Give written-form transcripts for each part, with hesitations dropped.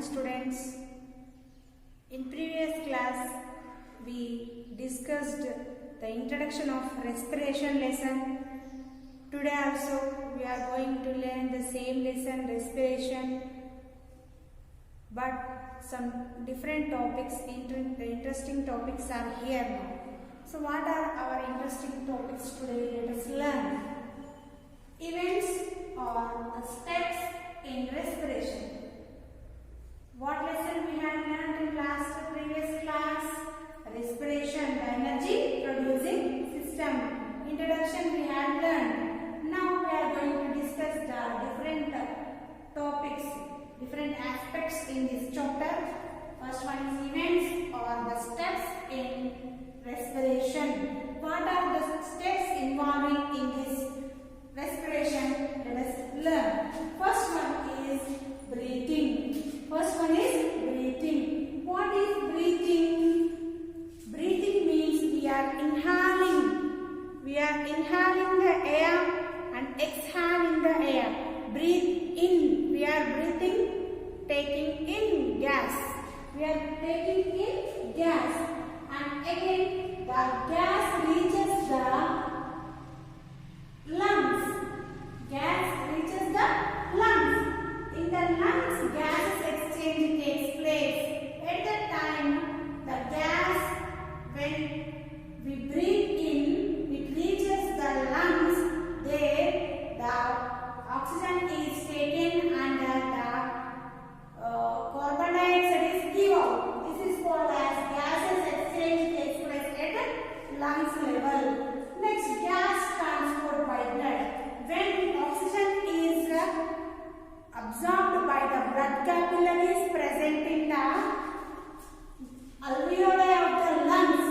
students. In previous class we discussed the introduction of respiration lesson. Today also we are going to learn the same lesson, respiration, but some different topics, interesting topics are here now. So what are our interesting topics today? Let us learn. Events or the steps in respiration. What lesson we had learned in previous class? Respiration, the energy producing system. Introduction we had learned. Now we are going to discuss the different topics, different aspects in this chapter. First one is events or the steps in respiration. What are the steps involving in this respiration? Let us learn. First one is breathing. First one is breathing. What is breathing? Breathing means we are inhaling. We are inhaling the air and exhaling the air. Breathe in. We are breathing, taking in gas. We are taking in gas. And again, the gas reaches the lungs. Gas reaches the lungs. In the lungs, gas exchange takes place. At that time, the gas, when we breathe in, it reaches the lungs. There, the oxygen is taken and the carbon dioxide is given out. This is called as gases exchange takes place at lungs level. Next, gas transport by blood. When oxygen is absorbed by the blood capillaries present in the alveoli of the lungs,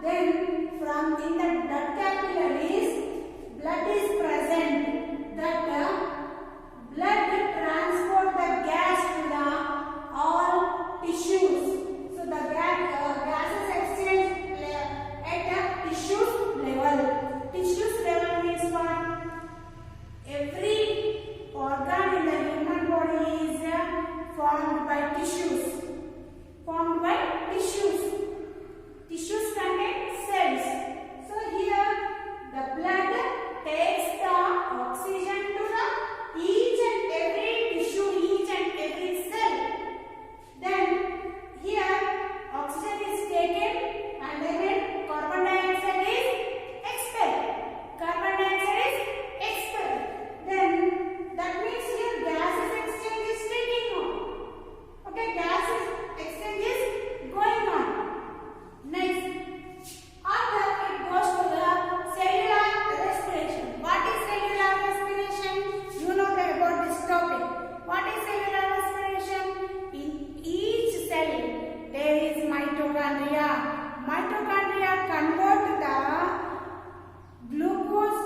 then from in the blood capillaries, blood is present. That blood transport the gas to the all tissues. So the gases exchange at the tissues level. Tissues level means what? Every organ in the human body is formed by tissues. Tissues contain cells. So here the blood takes the oxygen to the each and every tissue, each and every cell. Then here oxygen is taken and then carbon dioxide is expelled. Then that means here gases exchange is taking on. Okay, gases exchange is going on. Next, after it goes to the cellular respiration. What is cellular respiration? You know about this topic. What is cellular respiration? In each cell there is mitochondria. Mitochondria convert the glucose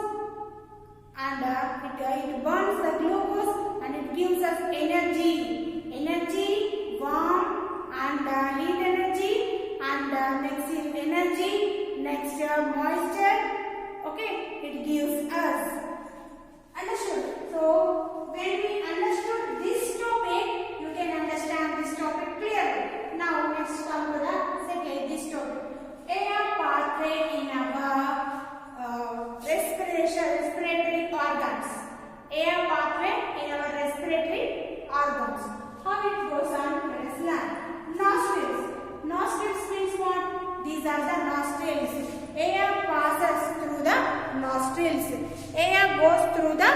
and it burns the glucose and it gives us energy, warm and heat energy, and next is energy, next moisture. Okay, it gives us. Understood? So when we understood this topic, you can understand this topic clearly. Now let's come to this topic. Air pathway in our respiratory organs. Air pathway in our respiratory organs. How it goes on? Let us learn. Nostrils. Nostrils means what? These are the nostrils. Air passes through the nostrils. Air goes through the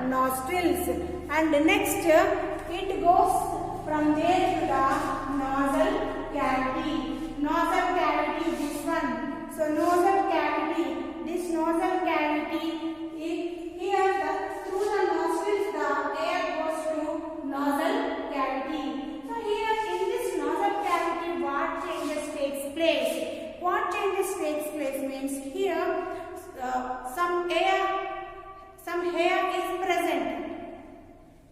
nostrils. And next, it goes from there to the nasal cavity. Nasal cavity, this one. So nasal cavity. This nasal cavity, through the nostrils, the air goes to nasal cavity. So here in this nasal cavity, what changes takes place? What changes takes place means here some hair is present.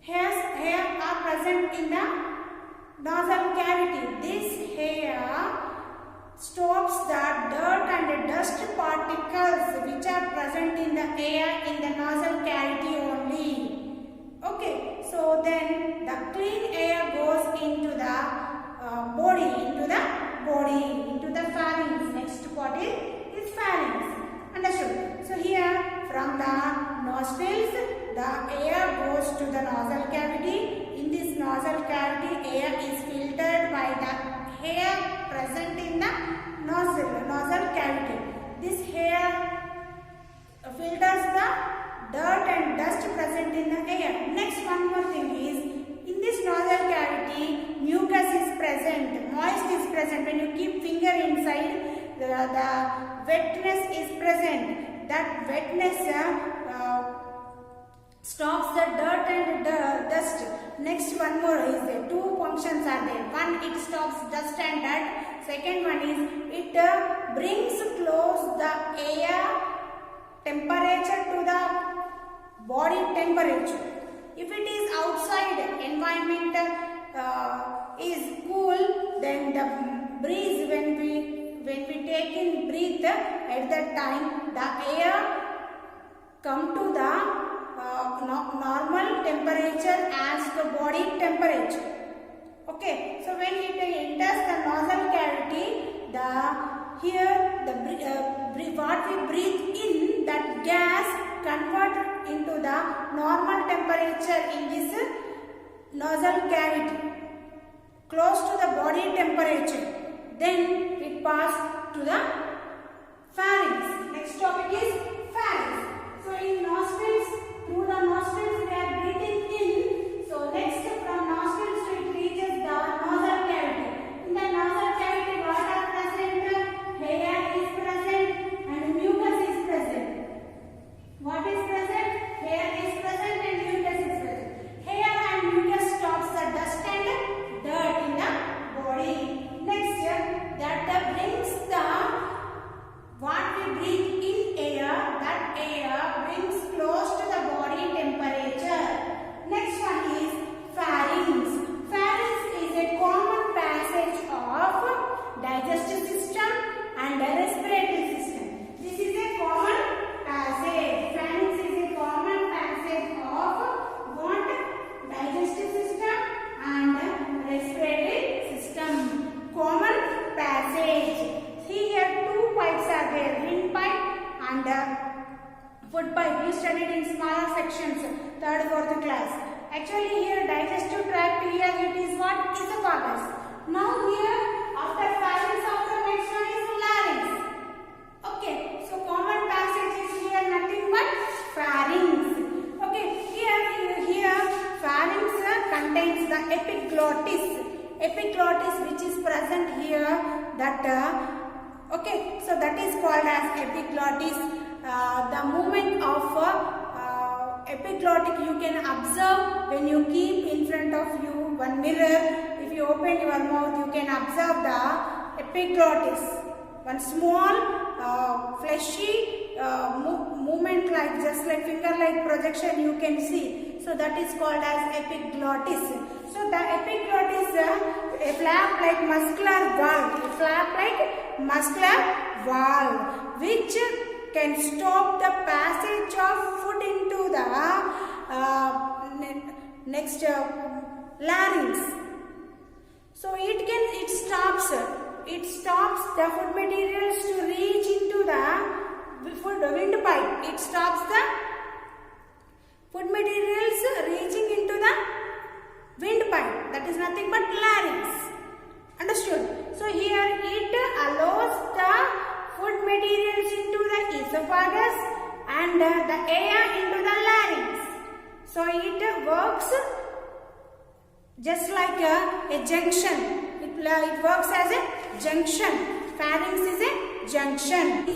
Hair are present in the nasal cavity. This hair stops the dirt and dust particles which are present in the air in the nasal cavity only. Okay, so then the clean air goes into the body, into the pharynx. Next part is pharynx. Understood? So here from the nostrils, the air goes to the nasal cavity. In this nasal cavity, air is filtered by the hair present in the nasal cavity. This hair filters the dirt and dust present in the air. Next, one more thing is, in this nasal cavity, mucus is present, moist is present. When you keep finger inside, the wetness is present. That wetness stops the dirt and dust. Next, one more is there. Two functions are there. One, it stops dust and dirt. Second one is, it brings close the air temperature to the body temperature. If it is outside environment is cool, then the breeze, when we take in breath, at that time the air come to the normal temperature as the body temperature. Okay, so when it enters the nasal cavity, what we breathe in, that gas convert into the normal temperature in this nasal cavity, close to the body temperature. Then it pass to the pharynx. Next topic is pharynx. So in nostrils, through the nostrils we are breathing in. So next, from nostrils it reaches the nasal cavity. In the nasal cavity, what are present? Hair is present and mucus is present. What is present? Hair is present and mucus is present. Hair and mucus stops the dust and dirt in the body. Next, that brings the what we breathe in air, that air brings close to the body temperature. Next one is pharynx. Pharynx is a common passage of digestive system and respiratory system. This is a common passage. Pharynx is a common passage of what? Digestive system and respiratory system. Common passage. See here, two pipes are there, windpipe and food pipe. You studied in smaller sections, 3rd, 4th class. Actually here digestive tract, here it is what? Esophagus. Now here after pharynx, after next one is larynx. Okay, so common passage is here nothing but pharynx. Okay, here pharynx contains the epiglottis. Epiglottis which is present here, that okay, so that is called as epiglottis. The movement of epiglottic you can observe when you keep in front of you one mirror. If you open your mouth, you can observe the epiglottis. One small fleshy movement, like just like finger like projection you can see. So that is called as epiglottis. So the epiglottis a flap like muscular valve, which can stop the passage of food into the larynx. So it stops the food materials to reach into the windpipe. It stops the food materials reaching into the windpipe. That is nothing but larynx. Understood? So here it allows the food materials into the esophagus and the air into the larynx. So it works just like a junction. It works as a junction. Pharynx is a junction.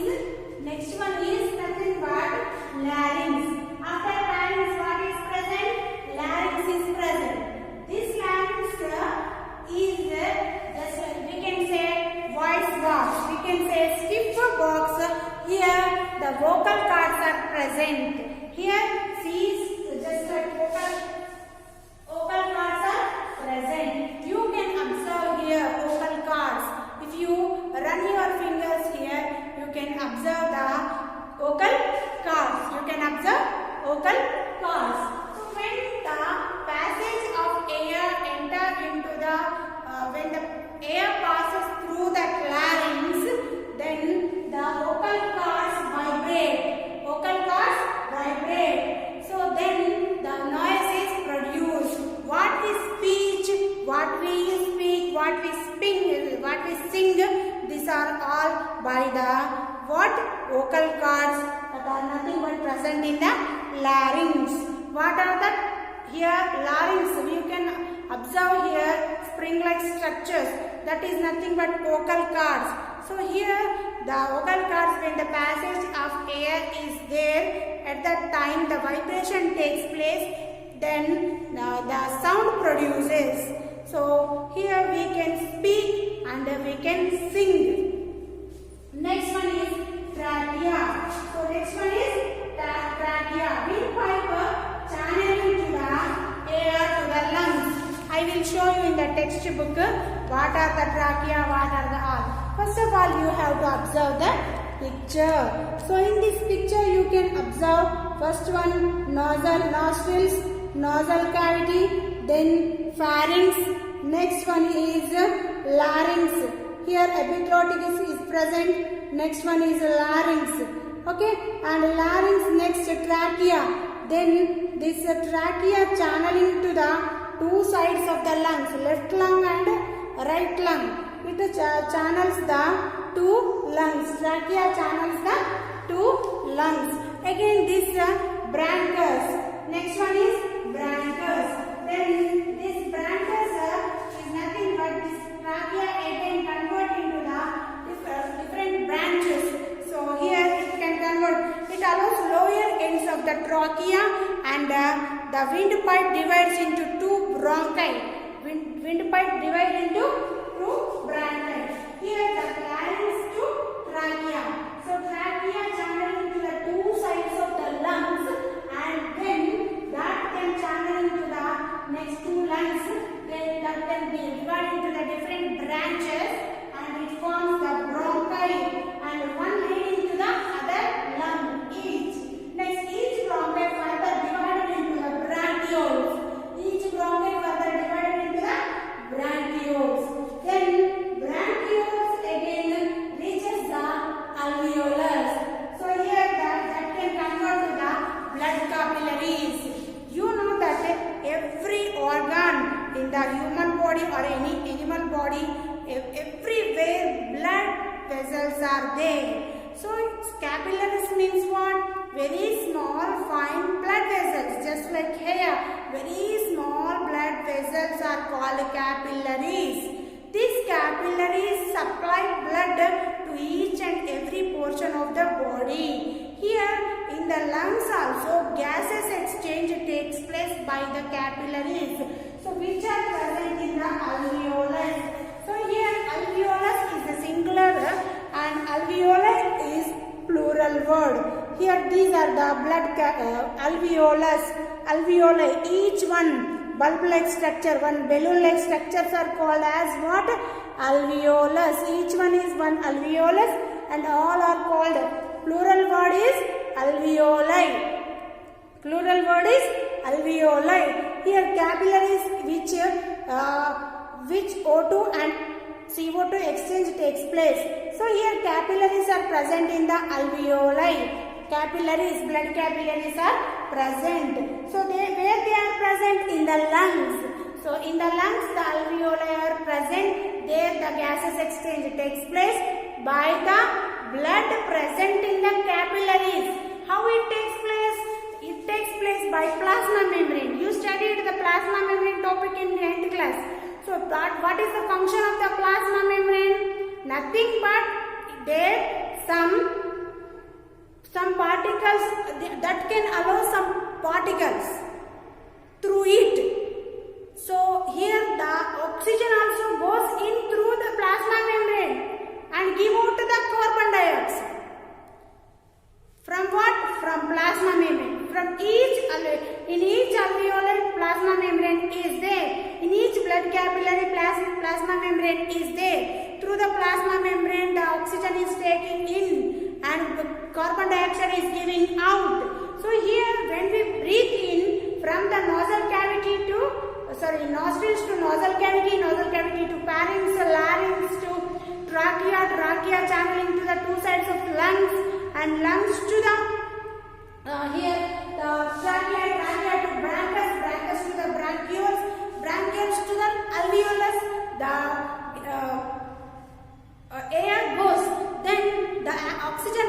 Next one is nothing but larynx. After pharynx, what is present? Larynx is present. This larynx is just we can say voice box. We can say stiff box. Here the vocal cords are present. Here see just like vocal cords are present. You can observe here vocal cords. If you run your fingers here, you can observe the vocal cords. You can observe what vocal cords that are nothing but present in the larynx. What are that? Here larynx, you can observe here spring-like structures, that is nothing but vocal cords. So here the vocal cords, when the passage of air is there, at that time the vibration takes place, then the sound produces. So here we can speak and we can sing. Next one is trachea. So next one is trachea. Windpipe channeling to the air to the lungs. I will show you in the textbook what are the trachea, what are the all. First of all, you have to observe the picture. So in this picture you can observe first one nostrils, nasal cavity, then pharynx. Next one is larynx. Here epiglottis is present. Next one is larynx. Okay, and larynx, next trachea. Then this trachea channeling to the two sides of the lungs, left lung and right lung. It channels the two lungs. Trachea channels the two lungs. Again this bronchus. Next one is bronchus. Then this bronchus is nothing but this trachea again convert into the different branches. So here it can convert. It allows lower ends of the trachea, and the windpipe divides into two bronchi. Windpipe divides into two bronchi. Here the larynx to trachea. So trachea channeling to the two sides of the lungs, and then that can channel into the next two lungs. Then that can be divided into the different branches, and it forms the bronchi, and one leading to the other lung each. Next, each bronchi further divided into the bronchioles. Each bronchi further divided into the bronchioles. Then bronchioles again reaches the alveolus. So here that can convert to the blood capillaries. You know that every organ in the human body or any animal body, everywhere blood vessels are there. So capillaries means what? Very small fine blood vessels, just like hair. Very small blood vessels are called capillaries. These capillaries supply blood to each and every portion of the body. Here in the lungs also gases exchange takes place by the capillaries. So which are present in the alveolus. So here alveolus is the singular and alveoli is plural word. Here these are the blood alveolus. Alveoli, each one bulb-like structure, one balloon-like structures are called as what? Alveolus. Each one is one alveolus and all are called. Plural word is alveoli. Plural word is alveoli. Here capillaries which O2 and CO2 exchange takes place. So here capillaries are present in the alveoli. Capillaries, blood capillaries are present. So where they are present? In the lungs. So in the lungs the alveoli are present. There the gases exchange takes place by the blood present in the capillaries. How it takes place? It takes place by plasma membrane. You studied the plasma membrane topic in 10th class. So what is the function of the plasma membrane? Nothing but there some particles that can allow some particles through it. So here the oxygen also goes in through the plasma membrane and give out the carbon dioxide. From what? From plasma membrane. From in each alveoli plasma membrane is there. In each blood capillary plasma membrane is there. Through the plasma membrane the oxygen is taking in and the carbon dioxide is giving out. So here when we breathe in from the nostrils to nasal cavity to pharynx, larynx to trachea channeling to the two sides of lungs, and lungs to the here the trachea to bronchus to the bronchioles to the alveolus. The air goes, then the oxygen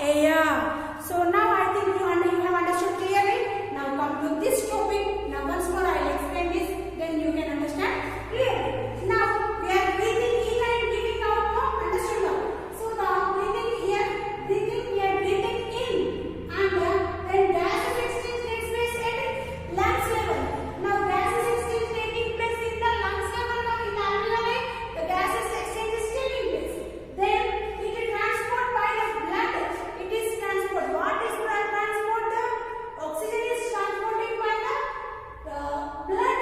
air. So now I think you have understood clearly. Now come to this topic. Now once more I will explain this, then you can understand clearly. Now we are breathing in and breathing out. No? Understood now? So the breathing here, we are breathing in, and then gases exchange takes place at lungs level. Now gases exchange taking place in the lungs level. Now in the alveoli, the gases exchange is taking place. Then it is transport by the blood. It is transport. What is transport? The oxygen is transported by the blood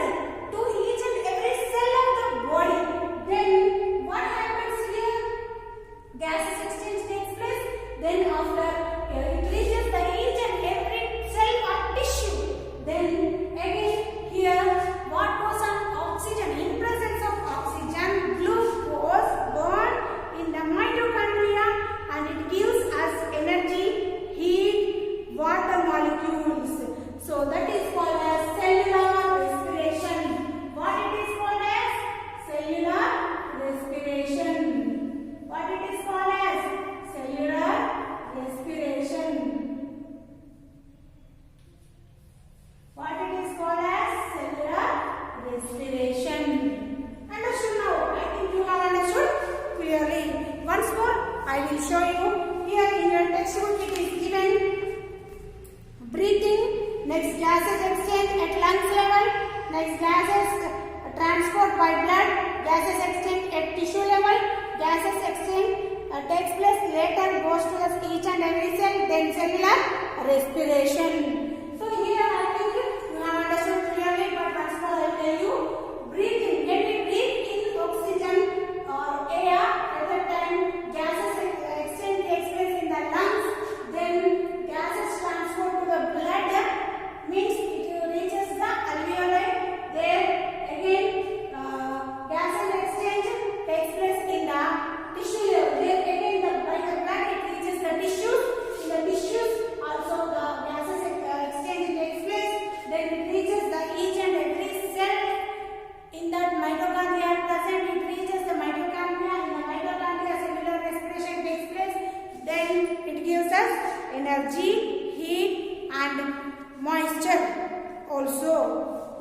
to each and every cell of the body. Then what happens here? Gases exchange takes place. Then after it reaches the each and every cell or tissue. Then again here what goes on? Oxygen. In presence of oxygen, glucose born in the mitochondria, and it gives us energy, heat, water molecules. So that is called as cellular respiration. What it is called as? Cellular respiration. What it is called as? Cellular respiration. What it is called as? Cellular respiration. Understood now? I think you have understood clearly. Once more, I will show you. Here in your textbook it is given breathing, next gases exchange at lungs level, next gases transport by blood, gases exchange at tissue level, gases exchange takes place later, goes to the each and every cell, then cellular respiration. So here I think you have understood clearly, but once more I will tell you. Breathing, when we breathe in oxygen or air, at that time gases exchange takes place in the lungs, then gases transport to the blood, means it reaches the alveoli. There again gases exchange takes place in the tissue level. There again by the blood it reaches the tissues. In the tissues also the gases exchange takes place. Then it reaches the each and every cell. In that mitochondria are present, it reaches the mitochondria. In the mitochondria, cellular respiration takes place. Then it gives us energy, heat, and moisture also.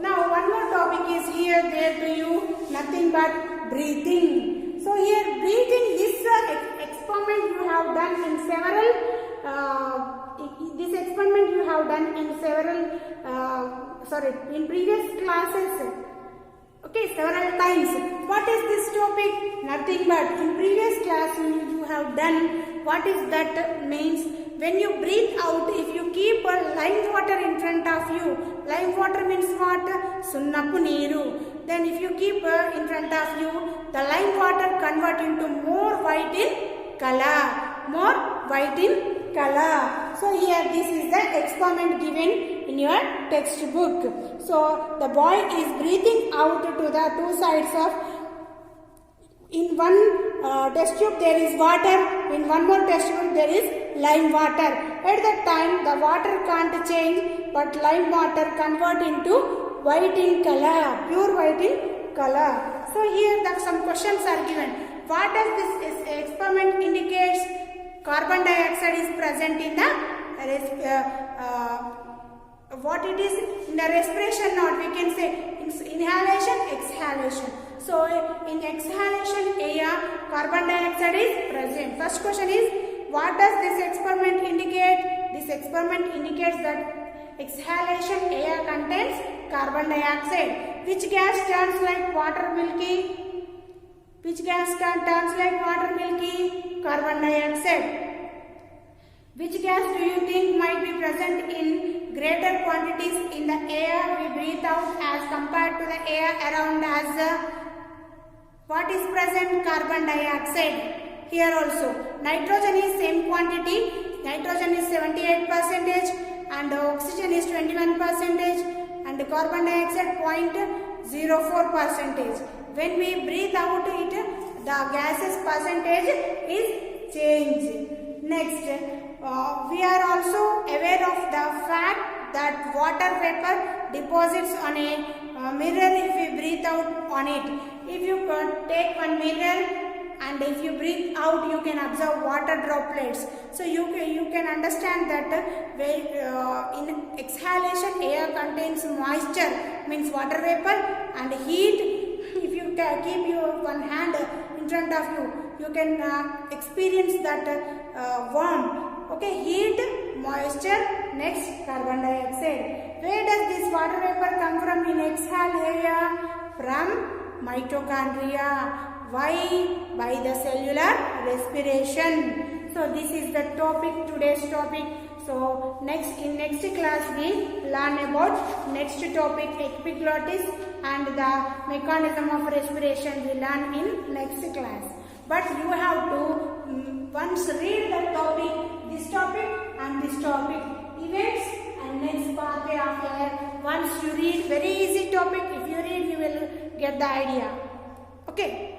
Now one more topic is here there to you, nothing but breathing. So here breathing, this experiment you have done in several. This experiment you have done in several. In previous classes. Okay, several times. What is this topic? Nothing but in previous class you have done. What is that means? When you breathe out, if you keep lime water in front of you, lime water means what? Sunnapu neeru. Then if you keep in front of you, the lime water convert into more white in color. More white in color. So here this is the experiment given in your textbook. So the boy is breathing out to the two sides of. In one test tube there is water, in one more test tube there is lime water. At that time the water can't change, but lime water convert into white in color, pure white in color. So here some questions are given. What does this experiment indicates? Carbon dioxide is present in the what it is in the respiration note, we can say inhalation, exhalation. So in exhalation air, carbon dioxide is present. First question is, what does this experiment indicate? This experiment indicates that exhalation air contains carbon dioxide. Which gas turns like water milky? Which gas turns like water milky? Carbon dioxide. Which gas do you think might be present in greater quantities in the air we breathe out as compared to the air around us? What is present? Carbon dioxide. Here also, nitrogen is same quantity. Nitrogen is 78% and oxygen is 21% and carbon dioxide 0.04%. When we breathe out it, the gases percentage is changed. Next, we are also aware of the fact that water vapor deposits on a mirror if we breathe out on it. If you take one mirror and if you breathe out, you can observe water droplets. So you can understand that in exhalation, air contains moisture, means water vapor, and heat. If you keep your one hand in front of you, you can experience that warm. Okay, heat, moisture, next carbon dioxide. Where does this water vapor come from in exhale area? From mitochondria. Why? By the cellular respiration. So this is the topic, today's topic. So in next class we learn about next topic, epiglottis, and the mechanism of respiration we learn in next class. But you have to once read the topic, this topic and this topic, events and next pathway of air. Once you read, very easy topic, if you read you will get the idea. Okay.